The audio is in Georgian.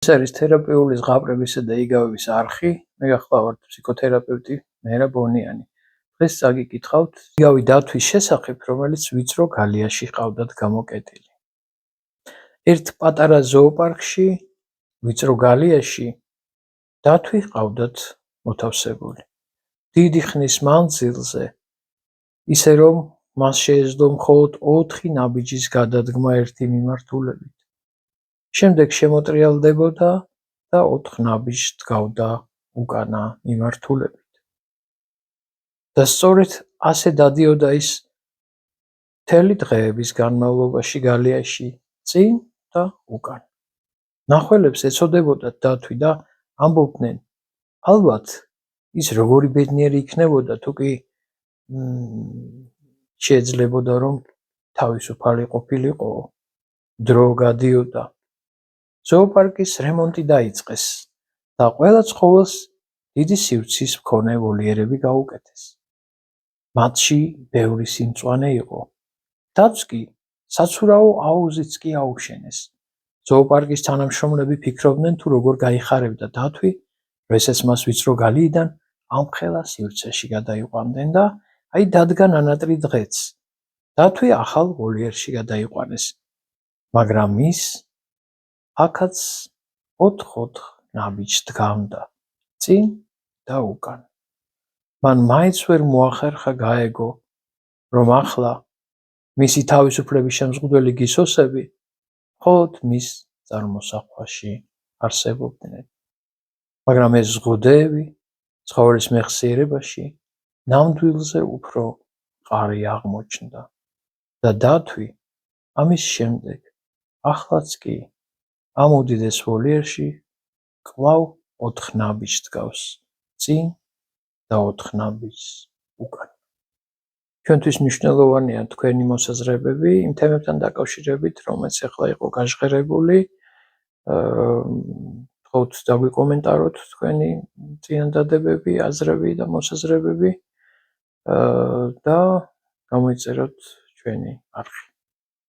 ეს არის თერაპიული ზღაპრებისა და იგავების არხი. მე გახლავართ ფსიქოთერაპევტი მერა ბონიანი. დღეს წაგიკითხავთ იგავი დათვის შესახებ, რომელიც ვიწრო გალიაში ჰყავდათ გამოკეტილი. ერთ პატარა ზოოპარკში, ვიწრო გალიაში დათვი ჰყავდათ მოთავსებული. დიდი ხნის მანძილზე, ისე რომ მას შეეძლო მხოლოდ 4 ნაბიჯის გადადგმა ერთი მიმართულებით. შემდეგ შემოტრიალდებოდა და 4 ნაბიჯს დგავდა უკანა მიმართულებით. და სწორედ ასე დადიოდა ის მთელი დღეების განმავლობაში გალიაში წინ და უკან. ნახველებს ეცოდებოდათ დათვი და ამბობდნენ, ალბათ ის როგორი ბედნიერი იქნებოდა თუ კი შეეძლებოდა რომ თავისუფალი ყოფილიყო, დრო გადიოდა. ზოოპარკის რემონტი დაიწყეს და ყველა ცხოველს დიდი სივრცის მქონე ვოლიერები გაუკეთეს. მათში ბევრი სიმწვანე იყო. დათვს კი საცურაო აუზიც კი აუშენეს. ზოოპარკის თანამშრომლები ფიქრობდნენ თუ როგორ გაიხარებდა დათვი, როდესაც მას ვიწრო გალიიდან ამხელა სივრცეში გადაიყვანდნენ და აი დადგა ნანატრი დღეც. დათვი ახალ ვოლიერში გადაიყვანეს, მაგრამ ის აქაც 4 ნაბიჯს დგამდა, წინ და უკან. მან მაინც ვერ მოახერხა გაეგო, რომ ახლა მისი თავისუფლების შემზღუდველი გისოსები მხოლოდ მის წარმოსახვაში არსებობდნენ. მაგრამ ეს ზღუდეები ცხოველის მეხსიერებაში ნამდვილზე უფრო მყარი აღმოჩნდა და დათვი ამის შემდეგ ახლაც კი ამ უდიდეს ვოლიერში კვლავ 4 ნაბიჯს დგავს, წინ და 4 ნაბიჯს უკან. ჩვენთვის მნიშვნელოვანია თქვენი მოსაზრებები იმ თემებთან დაკავშირებით, რომელიც ახლა იყო გაჟღერებული. თხოვთ დაგვიკომენტაროთ თქვენი წინადადებები, აზრები და მოსაზრებები და გამოიწეროთ ჩვენი არხი.